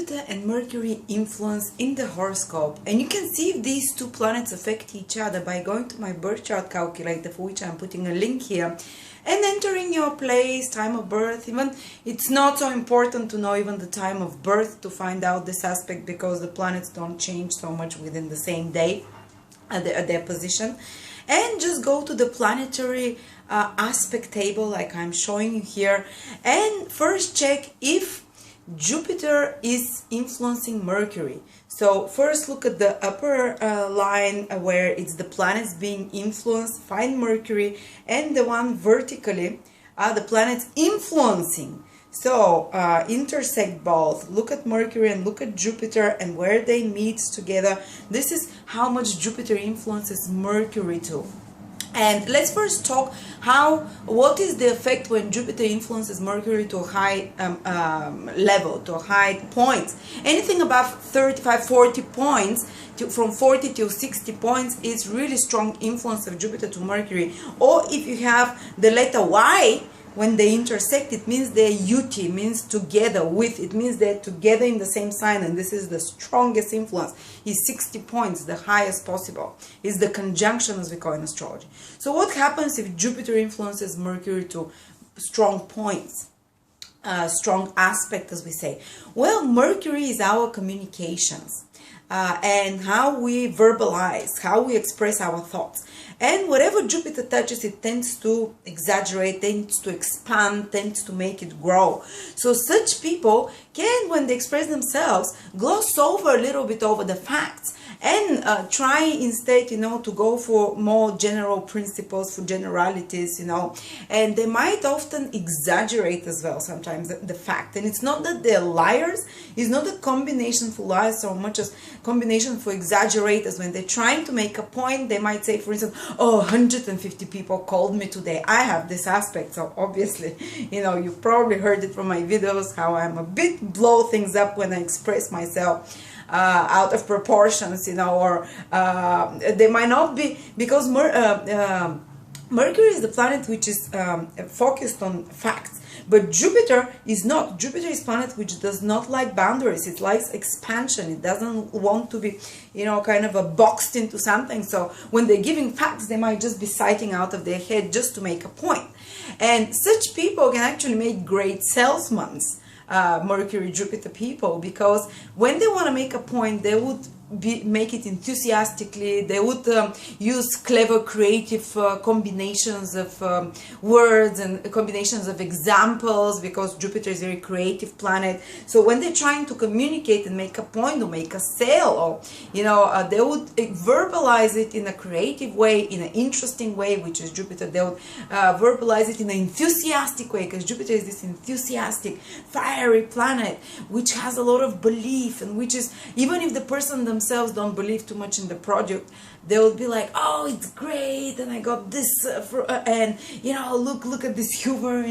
Jupiter and Mercury influence in the horoscope, and you can see if these two planets affect each other by going to my birth chart calculator, for which I'm putting a link here, and entering your place, time of birth. Even it's not so important to know even the time of birth to find out this aspect, because the planets don't change so much within the same day at their position. And just go to the planetary aspect table like I'm showing you here, and first check if Jupiter is influencing Mercury. So first look at the upper line where it's the planets being influenced, find Mercury, and the one vertically are the planets influencing. So intersect both, look at Mercury and look at Jupiter and where they meet together. This is how much Jupiter influences Mercury too. And let's first talk what is the effect when Jupiter influences Mercury to a high level, to a high point. Anything above 35, 40 points, from 40 to 60 points, is really strong influence of Jupiter to Mercury. Or if you have the letter Y, when they intersect, it means they're UT, means together with, it means they're together in the same sign, and this is the strongest influence. Is 60 points, the highest possible. Is the conjunction, as we call in astrology. So what happens if Jupiter influences Mercury to strong points? Strong aspect, as we say. Well, Mercury is our communications. And how we verbalize, how we express our thoughts. And whatever Jupiter touches, it tends to exaggerate, tends to expand, tends to make it grow. So such people can, when they express themselves, gloss over a little bit over the facts and try instead, to go for more general principles, for generalities, and they might often exaggerate as well sometimes the fact. And it's not that they're liars, it's not a combination for lies so much as combination for exaggerate, as when they're trying to make a point, they might say, for instance, 150 people called me today. I have this aspect, so obviously, you've probably heard it from my videos, how I'm a bit blow things up when I express myself out of proportions, or they might not be, because Mercury is the planet which is focused on facts, but Jupiter is not. Jupiter is a planet which does not like boundaries. It likes expansion. It doesn't want to be, kind of boxed into something. So when they're giving facts, they might just be citing out of their head just to make a point. And such people can actually make great salesmen. Mercury Jupiter people, because when they want to make a point, they would make it enthusiastically. They would use clever, creative combinations of words and combinations of examples, because Jupiter is a very creative planet. So when they're trying to communicate and make a point or make a sale, or they would verbalize it in a creative way, in an interesting way, which is Jupiter. They would verbalize it in an enthusiastic way, because Jupiter is this enthusiastic, fiery planet which has a lot of belief, and which is, even if the person themselves don't believe too much in the project, they will be like, oh, it's great, and I got this and look at this humor,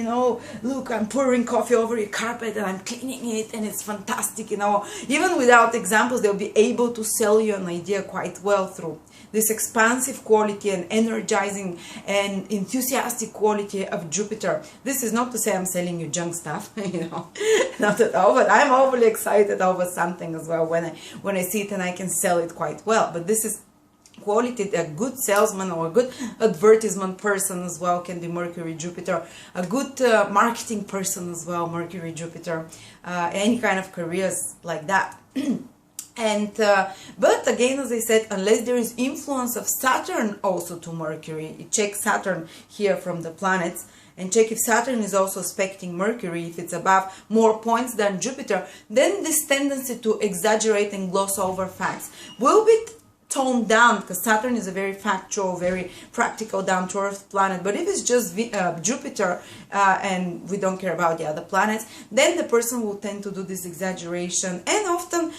look, I'm pouring coffee over your carpet and I'm cleaning it and it's fantastic. Even without examples, they'll be able to sell you an idea quite well through this expansive quality and energizing and enthusiastic quality of Jupiter. This is not to say I'm selling you junk stuff, not at all, but I'm overly excited over something as well when I see it, and I can sell it quite well. But this is quality. A good salesman or a good advertisement person as well can be Mercury Jupiter. A good marketing person as well, Mercury Jupiter. Any kind of careers like that. And but again, as I said, unless there is influence of Saturn also to Mercury, you check Saturn here from the planets and check if Saturn is also aspecting Mercury. If it's above more points than Jupiter, then this tendency to exaggerate and gloss over facts will be toned down, because Saturn is a very factual, very practical, down-to-earth planet. But if it's just Jupiter and we don't care about the other planets, then the person will tend to do this exaggeration. And often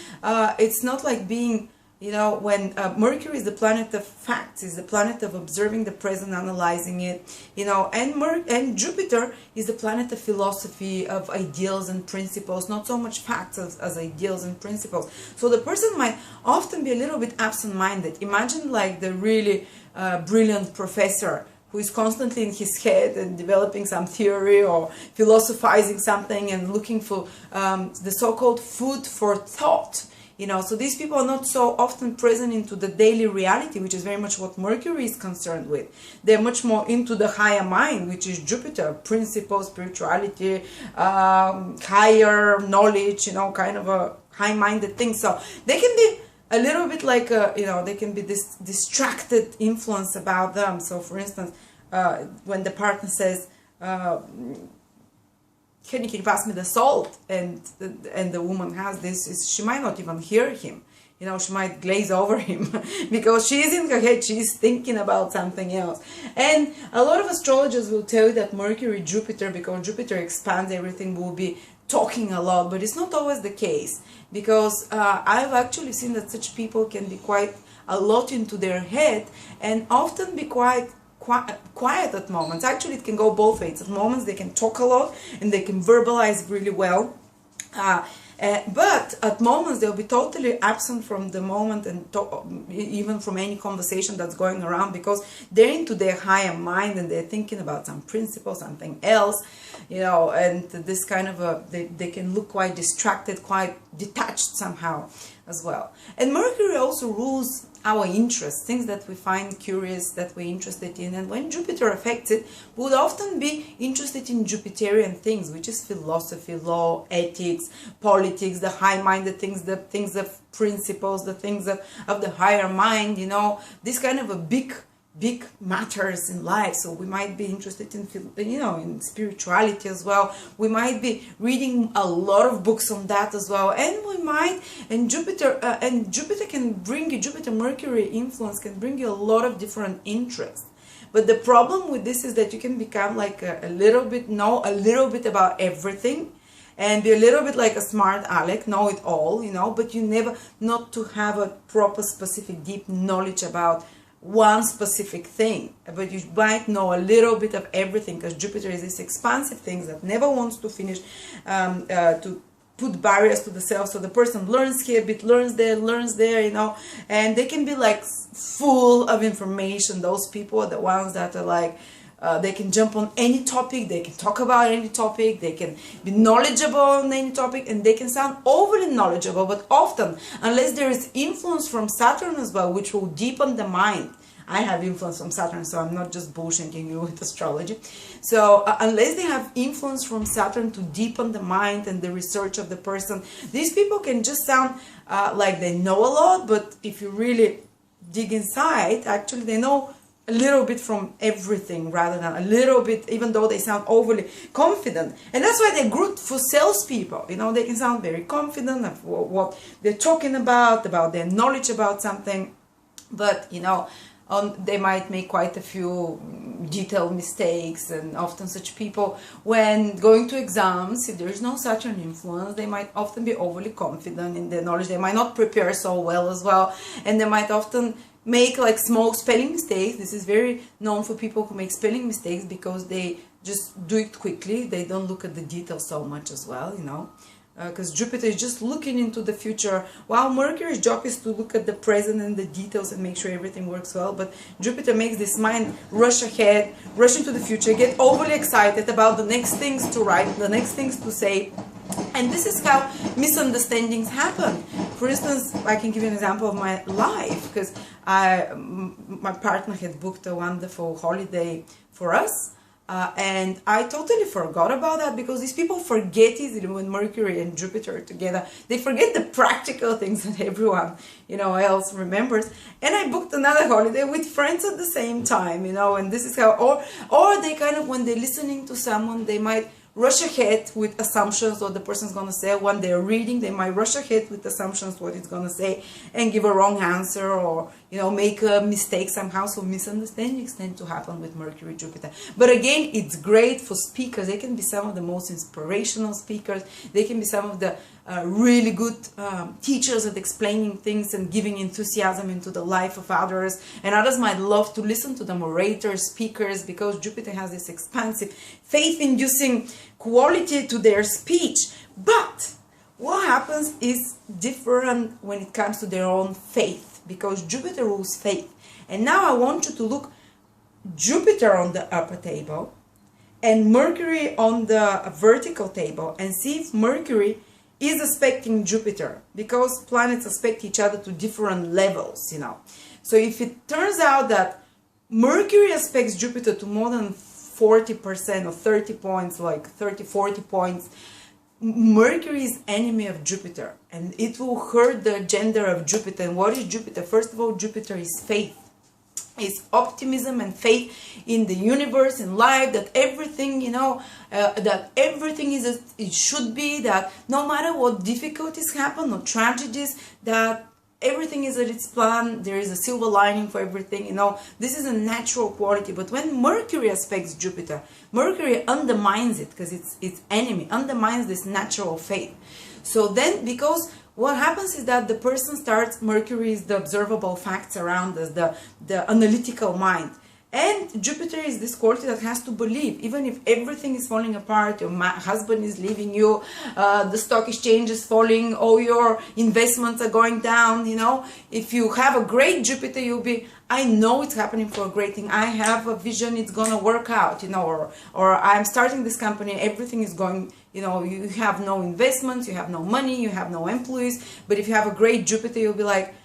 it's not like being, when Mercury is the planet of facts, is the planet of observing the present, analyzing it, and Jupiter is the planet of philosophy, of ideals and principles, not so much facts as ideals and principles. So the person might often be a little bit absent-minded. Imagine like the really brilliant professor who is constantly in his head and developing some theory or philosophizing something and looking for the so-called food for thought. So these people are not so often present into the daily reality, which is very much what Mercury is concerned with. They're much more into the higher mind, which is Jupiter, principle, spirituality, higher knowledge, kind of a high-minded thing. So they can be a little bit like, they can be this distracted influence about them. So for instance, when the partner says, can you pass me the salt? And the woman has this, she might not even hear him. She might glaze over him because she's in her head, she's thinking about something else. And a lot of astrologers will tell you that Mercury, Jupiter, because Jupiter expands everything, will be talking a lot, but it's not always the case, because I've actually seen that such people can be quite a lot into their head and often be quite quiet at moments. Actually, it can go both ways. At moments they can talk a lot and they can verbalize really well, but at moments they'll be totally absent from the moment and even from any conversation that's going around, because they're into their higher mind and they're thinking about some principle, something else, and this kind of they can look quite distracted, quite detached somehow as well. And Mercury also rules our interests, things that we find curious, that we're interested in. And when Jupiter affects it, we would often be interested in Jupiterian things, which is philosophy, law, ethics, politics, the high-minded things, the things of principles, the things of the higher mind, this kind of a big matters in life. So we might be interested in, in spirituality as well. We might be reading a lot of books on that as well. And Jupiter can bring you, Jupiter Mercury influence can bring you a lot of different interests. But the problem with this is that you can become like a little bit about everything, and be a little bit like a smart aleck, know it all, but you never, not to have a proper, specific, deep knowledge about one specific thing. But you might know a little bit of everything, because Jupiter is this expansive thing that never wants to finish, to put barriers to the self. So the person learns here a bit, learns there, and they can be like full of information. Those people are the ones that are like, they can jump on any topic, they can talk about any topic, they can be knowledgeable on any topic, and they can sound overly knowledgeable. But often, unless there is influence from Saturn as well, which will deepen the mind. I have influence from Saturn, so I'm not just bullshitting you with astrology. So unless they have influence from Saturn to deepen the mind and the research of the person, these people can just sound like they know a lot, but if you really dig inside, actually they know a little bit from everything rather than a little bit, even though they sound overly confident. And that's why they're good for salespeople. They can sound very confident of what they're talking about their knowledge about something. But, they might make quite a few detailed mistakes. And often such people, when going to exams, if there is no Saturn influence, they might often be overly confident in their knowledge. They might not prepare so well as well. And they might often make like small spelling mistakes. This is very known for people who make spelling mistakes, because they just do it quickly. They don't look at the details so much as well, because Jupiter is just looking into the future, while Mercury's job is to look at the present and the details and make sure everything works well. But Jupiter makes this mind rush ahead, rush into the future, get overly excited about the next things to write, the next things to say. And this is how misunderstandings happen. For instance, I can give you an example of my life, because my partner had booked a wonderful holiday for us, and I totally forgot about that, because these people forget easily when Mercury and Jupiter are together. They forget the practical things that everyone else remembers. And I booked another holiday with friends at the same time, and this is how, or they kind of, when they're listening to someone, they might rush ahead with assumptions what the person's going to say. When they're reading, they might rush ahead with assumptions what it's going to say and give a wrong answer, or make a mistake somehow. So misunderstandings tend to happen with Mercury, Jupiter. But again, it's great for speakers. They can be some of the most inspirational speakers. They can be some of the really good teachers at explaining things and giving enthusiasm into the life of others. And others might love to listen to them, orators, speakers, because Jupiter has this expansive, faith-inducing quality to their speech. But what happens is different when it comes to their own faith, because Jupiter rules faith. And now I want you to look Jupiter on the upper table and Mercury on the vertical table, and see if Mercury is aspecting Jupiter, because planets aspect each other to different levels, you know. So if it turns out that Mercury aspects Jupiter to more than 40% or 30 points, like 30, 40 points, Mercury is enemy of Jupiter, and it will hurt the agenda of Jupiter. And what is Jupiter? First of all, Jupiter is faith. It's optimism and faith in the universe, in life, that everything, you know, that everything is as it should be, that no matter what difficulties happen or tragedies, that everything is at its plan, there is a silver lining for everything, you know. This is a natural quality. But when Mercury aspects Jupiter, Mercury undermines it, because its enemy undermines this natural faith. So then, because what happens is that the person starts, Mercury is the observable facts around us, the analytical mind. And Jupiter is this quality that has to believe, even if everything is falling apart, your husband is leaving you, the stock exchange is falling, all your investments are going down, you know. If you have a great Jupiter, you'll be, I know it's happening for a great thing. I have a vision, it's going to work out, you know, or I'm starting this company, everything is going, you know, you have no investments, you have no money, you have no employees. But if you have a great Jupiter, you'll be like,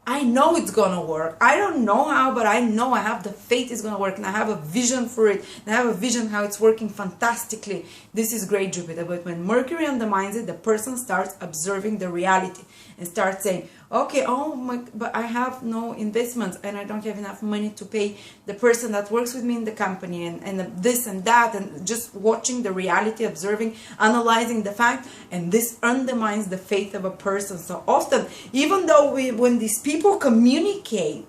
I know it's gonna work. I don't know how, but I know I have the faith it's gonna work, and I have a vision for it, and I have a vision how it's working fantastically. This is great Jupiter. But when Mercury undermines it, the person starts observing the reality and starts saying, okay, oh my, but I have no investments, and I don't have enough money to pay the person that works with me in the company, and this and that, and just watching the reality, observing, analyzing the fact, and this undermines the faith of a person. So often, even though when these people communicate,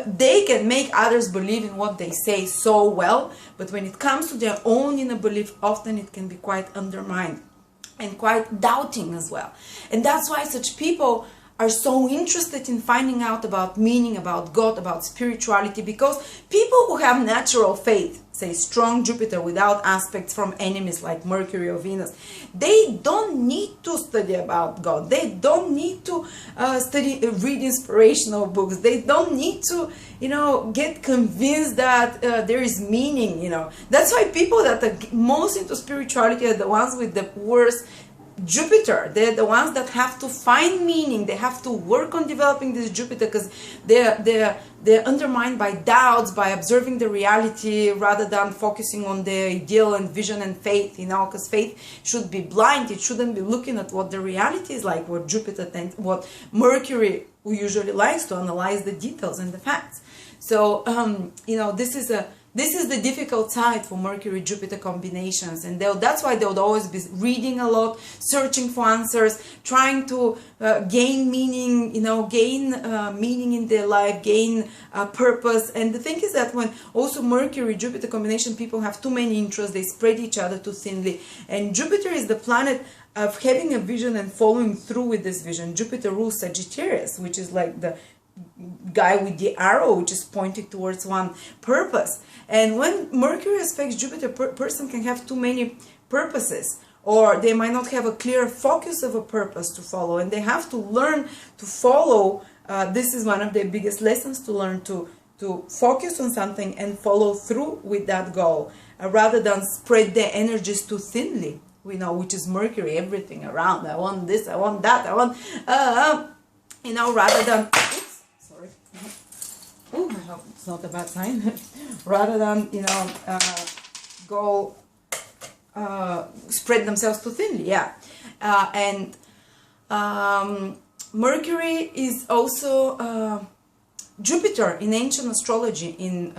they can make others believe in what they say so well, but when it comes to their own inner belief, often it can be quite undermined and quite doubting as well. And that's why such people are so interested in finding out about meaning, about God, about spirituality, because people who have natural faith, say strong Jupiter without aspects from enemies like Mercury or Venus, they don't need to study about God. They don't need to read inspirational books. They don't need to, you know, get convinced that there is meaning, you know. That's why people that are most into spirituality are the ones with the worst Jupiter. They're the ones that have to find meaning. They have to work on developing this Jupiter, because they're undermined by doubts, by observing the reality rather than focusing on the ideal and vision and faith, you know, because faith should be blind. It shouldn't be looking at what the reality is like, what Jupiter tends, what Mercury, who usually likes to analyze the details and the facts. So, you know, this is the difficult side for Mercury-Jupiter combinations, and that's why they would always be reading a lot, searching for answers, trying to gain meaning, you know, gain meaning in their life, gain purpose. And the thing is that when also Mercury-Jupiter combination, people have too many interests, they spread each other too thinly. And Jupiter is the planet of having a vision and following through with this vision. Jupiter rules Sagittarius, which is like the guy with the arrow, which is pointing towards one purpose. And when Mercury aspects Jupiter, person can have too many purposes, or they might not have a clear focus of a purpose to follow, and they have to learn to follow. This is one of the biggest lessons, to learn to focus on something and follow through with that goal, rather than spread their energies too thinly, you know, which is Mercury, everything around. I want this, I want that, I want, you know, rather than, oh, I hope it's not a bad sign. Rather than, you know, go spread themselves too thinly, yeah. And Mercury is also Jupiter in ancient astrology. In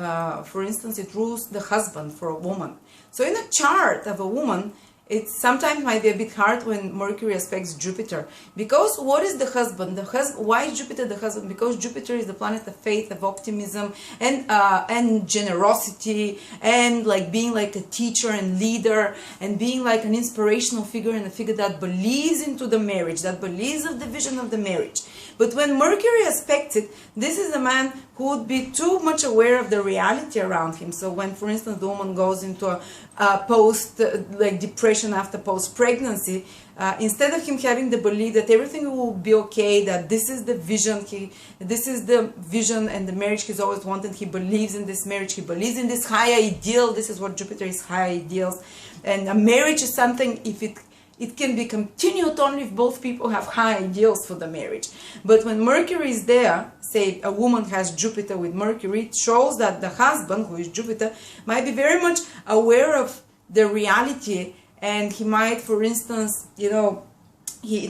for instance, it rules the husband for a woman. So in a chart of a woman, it sometimes might be a bit hard when Mercury aspects Jupiter, because what is the husband? Why is Jupiter the husband? Because Jupiter is the planet of faith, of optimism, and generosity, and like being like a teacher and leader, and being like an inspirational figure, and a figure that believes into the marriage, that believes of the vision of the marriage. But when Mercury aspects it, this is a man who would be too much aware of the reality around him. So when, for instance, the woman goes into a post, like depression after post-pregnancy, instead of him having the belief that everything will be okay, that this is the vision, and the marriage he's always wanted, he believes in this marriage, he believes in this high ideal. This is what Jupiter is, high ideals. And a marriage is something, if it can be continued only if both people have high ideals for the marriage. But when Mercury is there, say a woman has Jupiter with Mercury, it shows that the husband, who is Jupiter, might be very much aware of the reality, and he might, for instance, it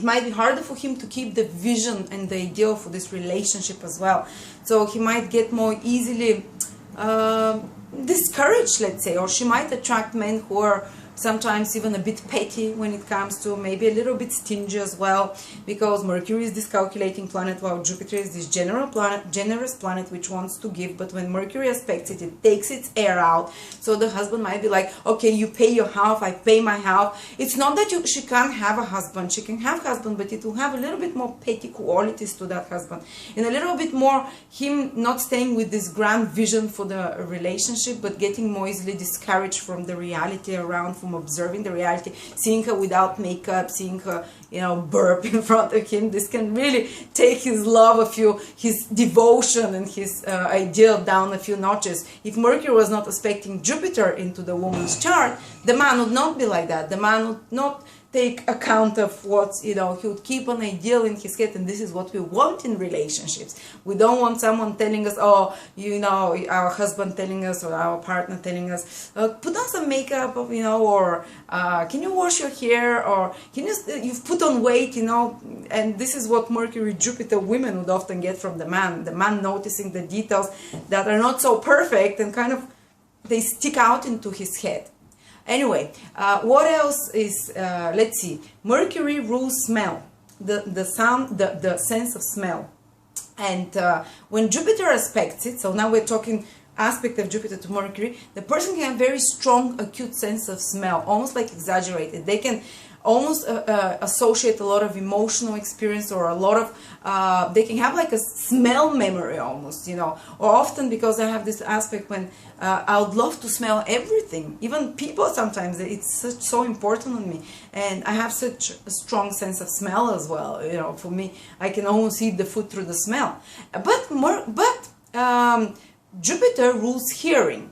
might be harder for him to keep the vision and the ideal for this relationship as well. So he might get more easily discouraged, let's say, or she might attract men who are sometimes even a bit petty when it comes to, maybe a little bit stingy as well, because Mercury is this calculating planet, while Jupiter is this generous planet which wants to give. But when Mercury aspects it, it takes its air out. So the husband might be like, okay, you pay your half, I pay my half. It's not that she can't have a husband, she can have husband, but it will have a little bit more petty qualities to that husband, and a little bit more him not staying with this grand vision for the relationship, but getting more easily discouraged from the reality around, from observing the reality, seeing her without makeup, seeing her, burp in front of him. This can really take his love his devotion and his ideal down a few notches. If Mercury was not aspecting Jupiter into the woman's chart, the man would not be like that. The man would not take account of what, he would keep an ideal in his head, and this is what we want in relationships. We don't want someone telling us, our husband telling us, or our partner telling us, put on some makeup, or can you wash your hair, or you've put on weight, and this is what Mercury, Jupiter women would often get from the man noticing the details that are not so perfect, and kind of, they stick out into his head. Anyway, what else is, let's see, Mercury rules smell, the sound, the sense of smell. And when Jupiter aspects it, so now we're talking aspect of Jupiter to Mercury, the person can have very strong, acute sense of smell, almost like exaggerated. They can almost associate a lot of emotional experience, or a lot of, they can have like a smell memory almost, or often, because I have this aspect when I would love to smell everything, even people sometimes, it's so important on me, and I have such a strong sense of smell as well, for me, I can almost eat the food through the smell. But Jupiter rules hearing.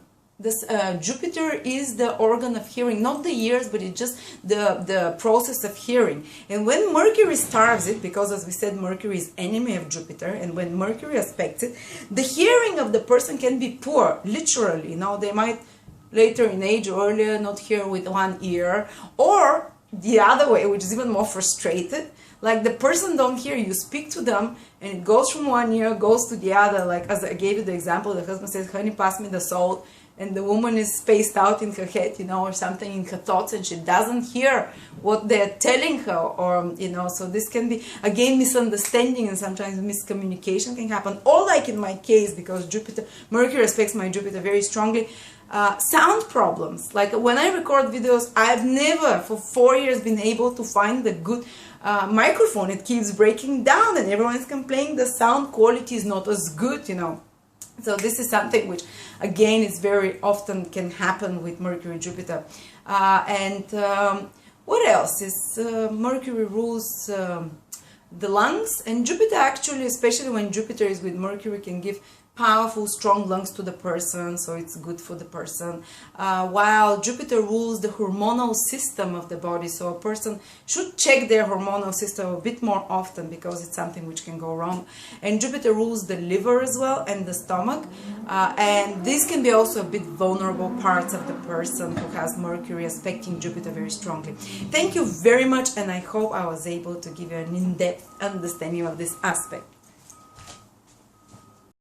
Jupiter is the organ of hearing, not the ears, but it's just the process of hearing. And when Mercury starves it, because as we said, Mercury is enemy of Jupiter, and when Mercury aspects it, the hearing of the person can be poor, literally. They might later in age or earlier not hear with one ear, or the other way, which is even more frustrated. Like the person don't hear, you speak to them, and it goes from one ear, goes to the other. Like as I gave you the example, the husband says, honey, pass me the salt. And the woman is spaced out in her head, or something in her thoughts, and she doesn't hear what they're telling her, or, so this can be, again, misunderstanding, and sometimes miscommunication can happen. Or like in my case, because Mercury aspects my Jupiter very strongly, sound problems. Like when I record videos, I've never for 4 years been able to find the good microphone. It keeps breaking down, and everyone is complaining the sound quality is not as good, So this is something which, again, is very often can happen with Mercury, Jupiter. What else is Mercury rules the lungs, and Jupiter actually, especially when Jupiter is with Mercury, can give powerful, strong lungs to the person, so it's good for the person. While Jupiter rules the hormonal system of the body, so a person should check their hormonal system a bit more often, because it's something which can go wrong. And Jupiter rules the liver as well, and the stomach, and these can be also a bit vulnerable parts of the person who has Mercury aspecting Jupiter very strongly. Thank you very much, and I hope I was able to give you an in-depth understanding of this aspect.